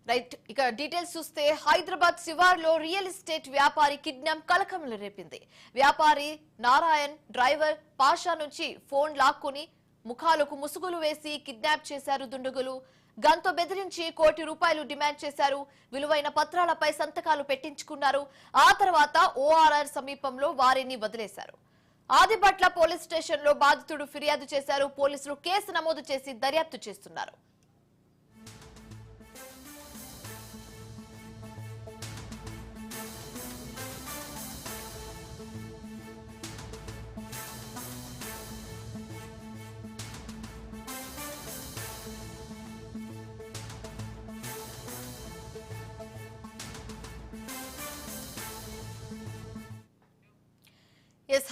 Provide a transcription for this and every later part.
Right ఇక details చూస్తే Hyderabad శివార్లో real estate వ్యాపారి కిడ్నాప్ కలకలం రేపింది. వ్యాపారి నారాయణ్ డ్రైవర్ పాషా నుంచి ఫోన్ లాక్కుని ముఖాలకు ముసుగులు వేసి కిడ్నాప్ చేశారు దుండగులు. గన్తో బెదిరించి ₹1 డిమాండ్ చేశారు. విలువైన పత్రాలపై సంతకాలు పెట్టించుకున్నారు. ఆ తర్వాత ఓఆర్ఆర్ సమీపంలో వారిని వదిలేశారు. ఆదిబట్ల పోలీస్ స్టేషన్ లో బాధితుడు ఫిర్యాదు చేశారు. పోలీసులు కేసు నమోదు చేసి దర్యాప్తు చేస్తున్నారు.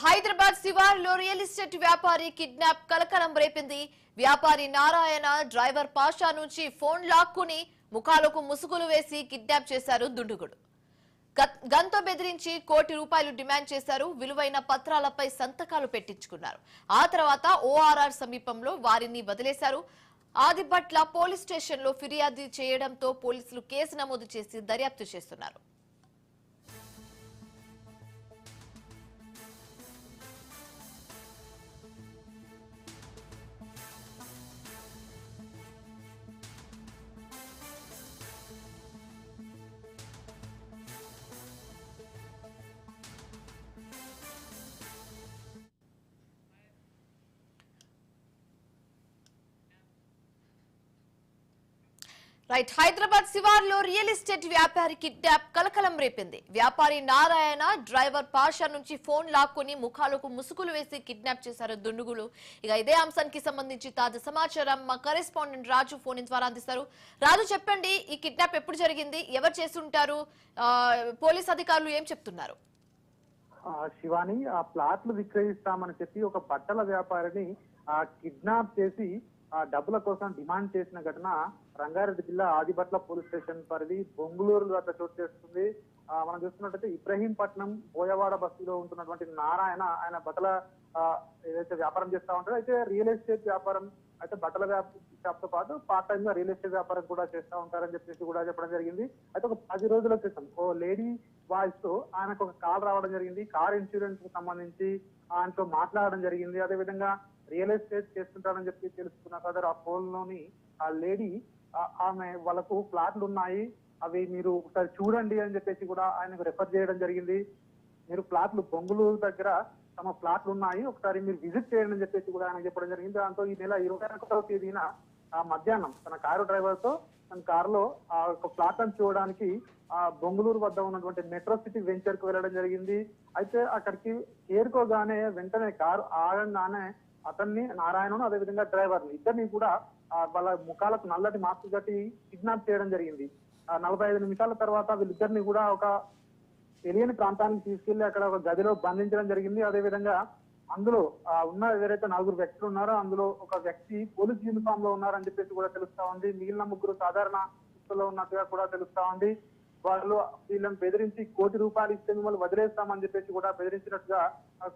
హైదరాబాద్ శివార్లో రియల్ ఎస్టేట్ వ్యాపారి కిడ్నాప్ కలకలం రేపింది. వ్యాపారి నారాయణ డ్రైవర్ పాషా నుంచి ఫోన్ లాక్కుని ముఖాలకు ముసుగులు వేసి కిడ్నాప్ చేశారు దుండగుడు. గన్తో బెదిరించి ₹1 డిమాండ్ చేశారు. విలువైన పత్రాలపై సంతకాలు పెట్టించుకున్నారు. ఆ తర్వాత ఓఆర్ఆర్ సమీపంలో వారిని వదిలేశారు. ఆదిబట్ల పోలీస్ స్టేషన్ లో ఫిర్యాదు చేయడంతో పోలీసులు కేసు నమోదు చేసి దర్యాప్తు చేస్తున్నారు. రైట్ హైదరాబాద్ శివార్లో రియల్ ఎస్టేట్ వ్యాపారి కిడ్నాప్ కలకలం రేపింది. వ్యాపారి నారాయణ డ్రైవర్ పాషా నుంచి ఫోన్ లాక్కుని ముఖాలకు ముసుగులు వేసి కిడ్నాప్ చేశారు దుండగులు. ఇక ఇదే అంశానికి సంబంధించి తాజా సమాచారం మా కరెస్పాండెంట్ రాజు ఫోన్ ద్వారా అందిస్తారు. రాజు చెప్పండి, ఈ కిడ్నాప్ ఎప్పుడు జరిగింది, ఎవరు చేస్తుంటారు, పోలీస్ అధికారులు ఏం చెప్తున్నారు? శివాని, ఆ ప్లాట్లు విక్రయిస్తామని చెప్పి ఒక బట్టల వ్యాపారిని కిడ్నాప్ చేసి డబ్బుల కోసం డిమాండ్ చేసిన ఘటన రంగారెడ్డి జిల్లా ఆదిబట్ల పోలీస్ స్టేషన్ పరిధి బొంగుళూరు వద్ద చోటు చేస్తుంది. మనం చూస్తున్నట్టయితే ఇబ్రహీంపట్నం బోయవాడ బస్తీలో ఉంటున్నటువంటి నారాయణ ఆయన బట్టల ఏదైతే వ్యాపారం చేస్తా ఉంటారో, అయితే రియల్ ఎస్టేట్ వ్యాపారం అయితే బట్టల షాప్తో పాటు పార్ట్ టైమ్ గా రియల్ ఎస్టేట్ వ్యాపారం కూడా చేస్తా ఉంటారని చెప్పేసి కూడా చెప్పడం జరిగింది. అయితే ఒక 10 రోజుల క్రితం ఓ లేడీ వాయిస్ తో ఆయనకు ఒక కాల్ రావడం జరిగింది. కార్ ఇన్సూరెన్స్ కు సంబంధించి ఆయనతో మాట్లాడడం జరిగింది. అదేవిధంగా రియల్ ఎస్టేట్ చేస్తుంటారని చెప్పి తెలుసుకున్న కదా ఆ ఫోన్ లోని ఆ లేడీ ఆమె వాళ్ళకు ఫ్లాట్లు ఉన్నాయి, అవి మీరు ఒకసారి చూడండి అని చెప్పేసి కూడా ఆయనకు రెఫర్ చేయడం జరిగింది. మీరు ఫ్లాట్లు బొంగుళూరు దగ్గర తమ ఫ్లాట్లు ఉన్నాయి, ఒకసారి మీరు విజిట్ చేయండి అని చెప్పేసి కూడా ఆయన చెప్పడం జరిగింది. దాంతో ఈ నెల 21వ తేదీన మధ్యాహ్నం తన కారు డ్రైవర్ తో తన కారులో ఆ ఒక ఫ్లాట్ అని చూడడానికి ఆ బొంగుళూరు వద్ద ఉన్నటువంటి మెట్రో సిటీ వెంచర్ కు వెళ్ళడం జరిగింది. అయితే అక్కడికి చేరుకోగానే వెంటనే కారు ఆగంగానే అతన్ని నారాయణను అదేవిధంగా డ్రైవర్ ఇద్దరిని కూడా వాళ్ళ ముఖాలకు నల్లటి మాస్క్ కట్టి కిడ్నాప్ చేయడం జరిగింది. 45 నిమిషాల తర్వాత వీళ్ళిద్దరిని కూడా ఒక తెలియని ప్రాంతానికి తీసుకెళ్లి అక్కడ ఒక గదిలో బంధించడం జరిగింది. అదేవిధంగా అందులో ఉన్న ఎవరైతే 4 వ్యక్తులు ఉన్నారో అందులో ఒక వ్యక్తి పోలీస్ యూనిఫామ్ లో ఉన్నారని చెప్పేసి కూడా తెలుస్తా ఉంది. మిగిలిన 3 సాధారణ దుస్తుల్లో ఉన్నట్టుగా కూడా తెలుస్తా ఉంది. వాళ్ళు వీళ్ళని బెదిరించి ₹1 ఇస్తే మిమ్మల్ని వదిలేస్తామని చెప్పేసి కూడా బెదిరించినట్టుగా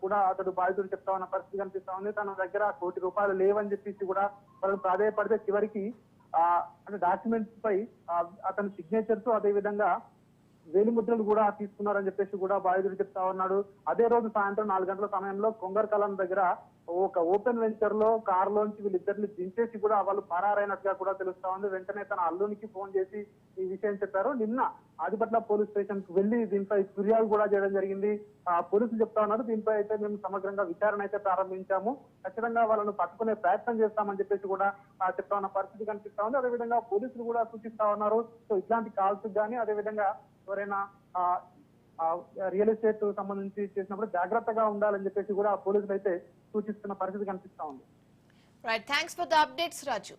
కూడా అతడు బాధితుడు చెప్తా ఉన్న పరిస్థితి కనిపిస్తా ఉంది. తన దగ్గర ₹1 లేవని చెప్పేసి కూడా వాళ్ళు ప్రాధాయపడితే చివరికి అంటే డాక్యుమెంట్స్ పై అతని సిగ్నేచర్స్ అదే విధంగా వేలిముద్రలు కూడా తీసుకున్నారని చెప్పేసి కూడా బాధితుడు చెప్తా ఉన్నాడు. అదే రోజు సాయంత్రం 4 గంటల సమయంలో కొంగర్కలం దగ్గర ఒక ఓపెన్ వెంచర్ లో కార్ లోంచి వీళ్ళిద్దరిని దించేసి కూడా వాళ్ళు పరారైనట్టుగా కూడా తెలుస్తా ఉంది. వెంటనే తన అల్లునికి ఫోన్ చేసి ఈ విషయం చెప్పారు. నిన్న ఆదిబట్ల పోలీస్ స్టేషన్ కు వెళ్లి దీనిపై ఫిర్యాదు కూడా చేయడం జరిగింది. పోలీసులు చెప్తా ఉన్నారు, దీనిపై అయితే మేము సమగ్రంగా విచారణ అయితే ప్రారంభించాము, ఖచ్చితంగా వాళ్ళను పట్టుకునే ప్రయత్నం చేస్తామని చెప్పేసి కూడా చెప్తా ఉన్న పరిస్థితి కనిపిస్తా ఉంది. అదేవిధంగా పోలీసులు కూడా సూచిస్తా ఉన్నారు, సో ఇట్లాంటి కాల్స్ కానీ అదేవిధంగా ఎవరైనా రియల్ ఎస్టేట్ సంబంధించి చేసినప్పుడు జాగ్రత్తగా ఉండాలని చెప్పేసి కూడా పోలీసులు అయితే సూచిస్తున్న పరిస్థితి కనిపిస్తా ఉంది. Right, thanks for the updates Raju.